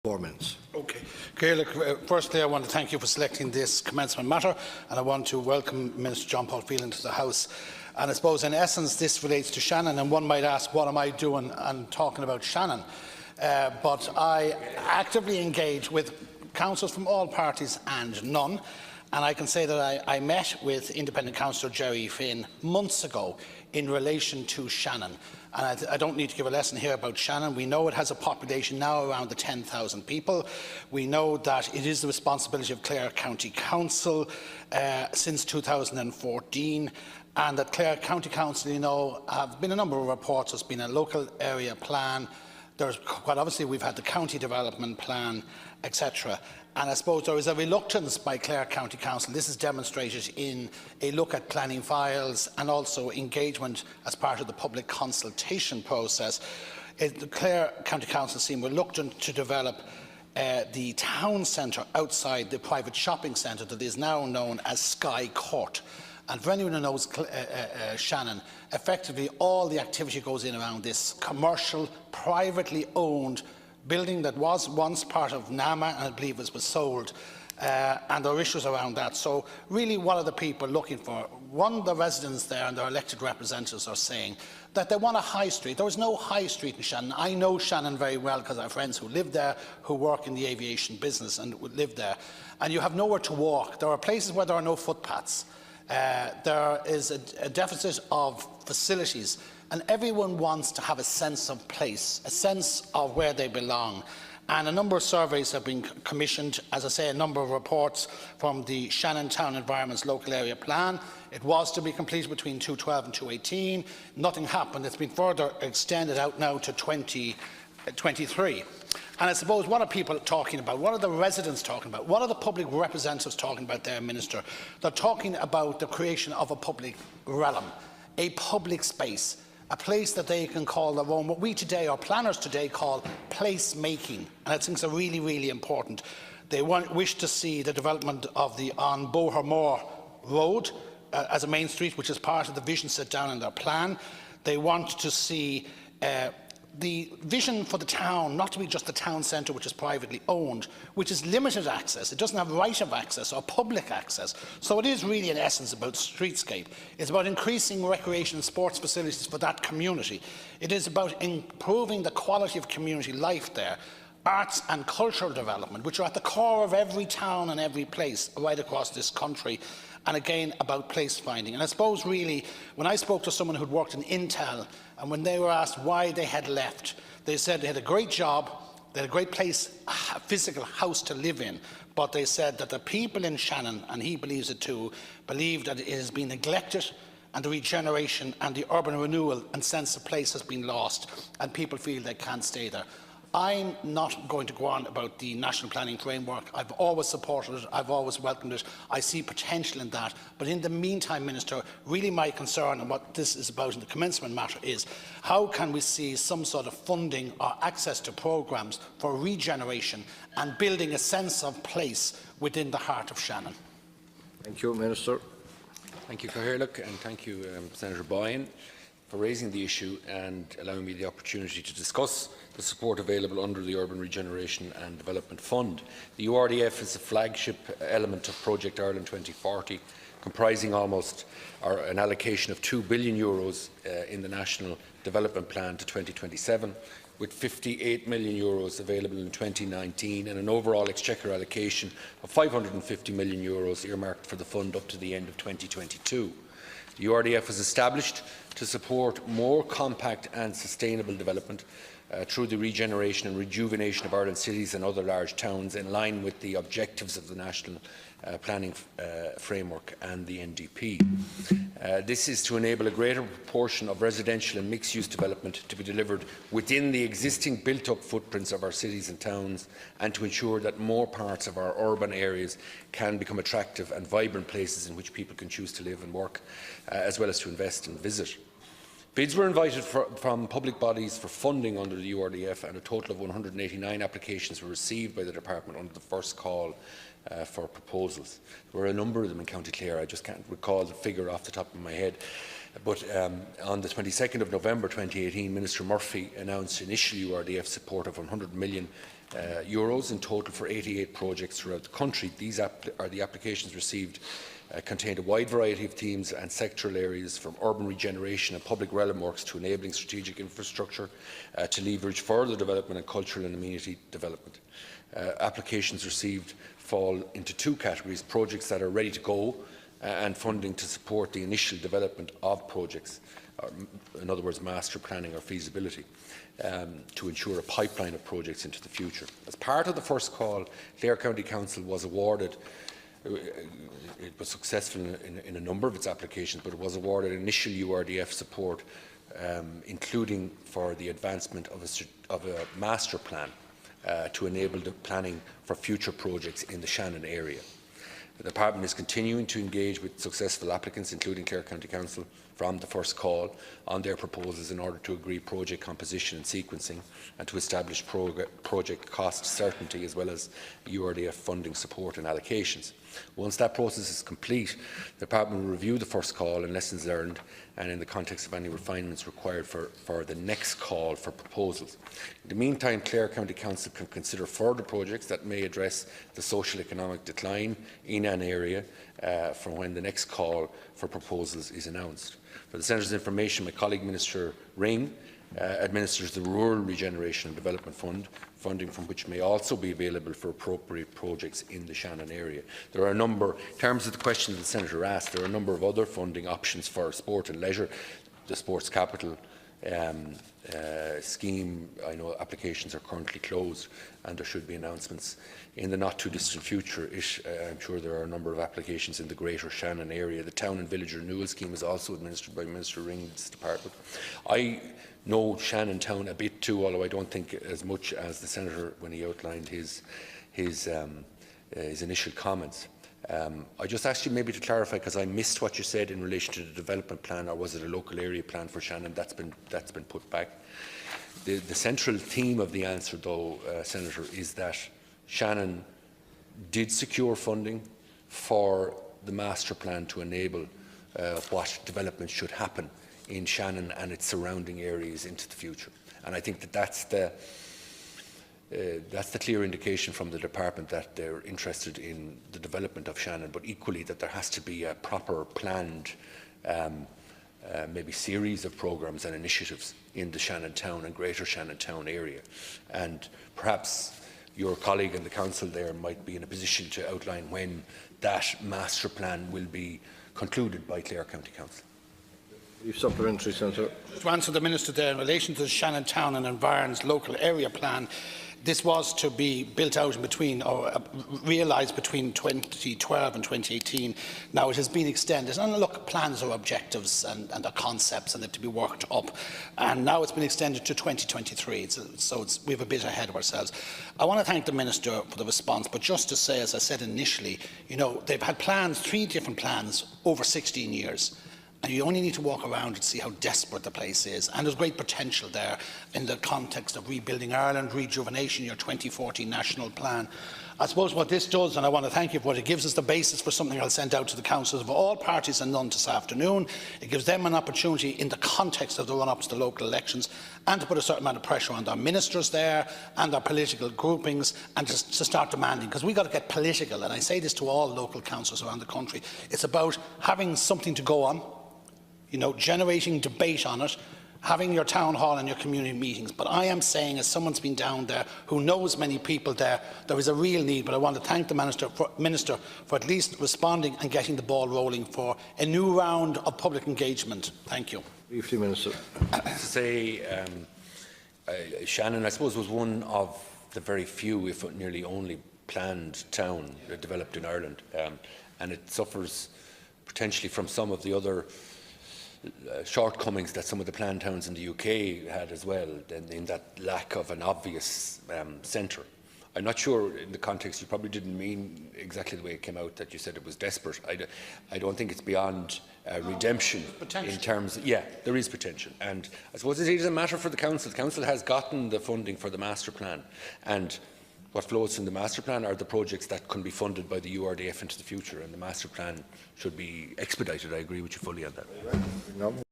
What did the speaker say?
4 minutes. Okay, look, firstly I want to thank you for selecting this commencement matter, and I want to welcome Minister John Paul Phelan to the House. And I suppose in essence this relates to Shannon, and one might ask, what am I doing and talking about Shannon? But I actively engage with councillors from all parties and none, and I can say that I met with Independent Councillor Jerry Finn months ago in relation to Shannon. And I don't need to give a lesson here about Shannon. We know it has a population now around the 10,000 people. We know that it is the responsibility of Clare County Council since 2014, and that Clare County Council, you know, have been a number of reports. There's been a local area plan. There's quite obviously we've had the county development plan, etc. And I suppose there is a reluctance by Clare County Council. This is demonstrated in a look at planning files and also engagement as part of the public consultation process. The Clare County Council seem reluctant to develop the town centre outside the private shopping centre that is now known as Sky Court. And for anyone who knows Shannon, effectively all the activity goes in around this commercial, privately owned building that was once part of NAMA, and I believe it was sold, and there are issues around that. So really, what are the people looking for? One, the residents there and their elected representatives are saying that they want a high street. There is no high street in Shannon. I know Shannon very well because I have friends who live there, who work in the aviation business and would live there. And you have nowhere to walk. There are places where there are no footpaths. There is a deficit of facilities, and everyone wants to have a sense of place, a sense of where they belong. And a number of surveys have been commissioned, as I say, a number of reports from the Shannon Town Environment's local area plan. It was to be completed between 2012 and 2018. Nothing happened. It's been further extended out now to 2023. And I suppose, what are people talking about? What are the residents talking about? What are the public representatives talking about there, Minister? They're talking about the creation of a public realm, a public space, a place that they can call their own, what we today, or planners today, call place-making. And I think it's really, really important. They wish to see the development of the on Boyhan Road as a main street, which is part of the vision set down in their plan. They want to see the vision for the town not to be just the town centre, which is privately owned, which is limited access. It doesn't have right of access or public access. So it is really in essence about streetscape. It's about increasing recreation and sports facilities for that community. It is about improving the quality of community life there. Arts and cultural development, which are at the core of every town and every place right across this country, and again about place finding. And I suppose really, when I spoke to someone who'd worked in Intel, and when they were asked why they had left, they said they had a great job, they had a great place, a physical house to live in, but they said that the people in Shannon, and he believes it too, believe that it has been neglected, and the regeneration and the urban renewal and sense of place has been lost, and people feel they can't stay there. I'm not going to go on about the National Planning Framework. I've always supported it. I've always welcomed it. I see potential in that. But in the meantime, Minister, really my concern, and what this is about in the commencement matter, is how can we see some sort of funding or access to programmes for regeneration and building a sense of place within the heart of Shannon? Thank you, Minister. Thank you, Cathaoirleach, and thank you, Senator Boyhan, for raising the issue and allowing me the opportunity to discuss the support available under the Urban Regeneration and Development Fund. The URDF is a flagship element of Project Ireland 2040, comprising an allocation of €2 billion in the National Development Plan to 2027, with €58 million available in 2019 and an overall exchequer allocation of €550 million earmarked for the fund up to the end of 2022. The URDF was established to support more compact and sustainable development through the regeneration and rejuvenation of Ireland's cities and other large towns, in line with the objectives of the National Planning Framework and the NDP. This is to enable a greater proportion of residential and mixed-use development to be delivered within the existing built-up footprints of our cities and towns, and to ensure that more parts of our urban areas can become attractive and vibrant places in which people can choose to live and work, as well as to invest and visit. Bids were invited from public bodies for funding under the URDF, and a total of 189 applications were received by the Department under the first call for proposals. There were a number of them in County Clare. I just can't recall the figure off the top of my head. But on the 22nd of November 2018, Minister Murphy announced initial URDF support of €100 million euros in total for 88 projects throughout the country. These are the applications received contained a wide variety of themes and sectoral areas, from urban regeneration and public realm works to enabling strategic infrastructure to leverage further development and cultural and amenity development. Applications received fall into two categories: projects that are ready to go and funding to support the initial development of projects, in other words master planning or feasibility, to ensure a pipeline of projects into the future. As part of the first call, Clare County Council was awarded, it was successful in a number of its applications, but it was awarded initial URDF support, including for the advancement of a master plan to enable the planning for future projects in the Shannon area. The Department is continuing to engage with successful applicants, including Clare County Council, from the first call on their proposals in order to agree project composition and sequencing and to establish project cost certainty, as well as URDF funding support and allocations. Once that process is complete, the Department will review the first call and lessons learned, and in the context of any refinements required for the next call for proposals. In the meantime, Clare County Council can consider further projects that may address the social economic decline in an area from when the next call for proposals is announced. For the Senator's information, my colleague Minister Ring administers the Rural Regeneration and Development Fund, funding from which may also be available for appropriate projects in the Shannon area. There are a number, in terms of the question that the Senator asked, there are a number of other funding options for sport and leisure. The Sports Capital scheme, I know applications are currently closed, and there should be announcements in the not too distant future. I'm sure there are a number of applications in the Greater Shannon area. The Town and Village Renewal Scheme is also administered by Minister Ring's department. I know Shannon Town a bit too, although I don't think as much as the Senator when he outlined his initial comments. I just asked you maybe to clarify, because I missed what you said in relation to the development plan, or was it a local area plan for Shannon? That's been put back. The central theme of the answer, though, Senator, is that Shannon did secure funding for the master plan to enable what development should happen in Shannon and its surrounding areas into the future. And I think that that's the clear indication from the department that they're interested in the development of Shannon, but equally that there has to be a proper planned maybe series of programmes and initiatives in the Shannon Town and Greater Shannon Town area. And perhaps your colleague in the council there might be in a position to outline when that master plan will be concluded by Clare County Council. Supplementary, Senator. To answer the Minister there, in relation to the Shannon Town and Environs local area plan, this was to be built out in between, or realised between 2012 and 2018. Now it has been extended. And look, plans are objectives and are concepts, and they're to be worked up. And now it's been extended to 2023, so we have a bit ahead of ourselves. I want to thank the Minister for the response, but just to say, as I said initially, you know, they've had plans, 3 different plans, over 16 years. And you only need to walk around and see how desperate the place is. And there's great potential there in the context of Rebuilding Ireland, Rejuvenation, your 2040 national plan. I suppose what this does, and I want to thank you for it gives us the basis for something I'll send out to the councils of all parties and none this afternoon. It gives them an opportunity in the context of the run-up to the local elections, and to put a certain amount of pressure on their ministers there and their political groupings, and to start demanding, because we've got to get political. And I say this to all local councils around the country. It's about having something to go on, you know, generating debate on it, having your town hall and your community meetings. But I am saying, as someone's been down there who knows many people there, there is a real need. But I want to thank the Minister for at least responding and getting the ball rolling for a new round of public engagement. Thank you. Briefly, Minister. To say, Shannon, I suppose, was one of the very few, if not nearly only, planned town developed in Ireland. And it suffers potentially from some of the other shortcomings that some of the planned towns in the UK had as well, in that lack of an obvious centre. I'm not sure in the context, you probably didn't mean exactly the way it came out, that you said it was desperate. I don't think it's beyond redemption in terms of, yeah, there is potential. And I suppose it is a matter for the council. The council has gotten the funding for the master plan, and what flows from the master plan are the projects that can be funded by the URDF into the future, and the master plan should be expedited. I agree with you fully on that.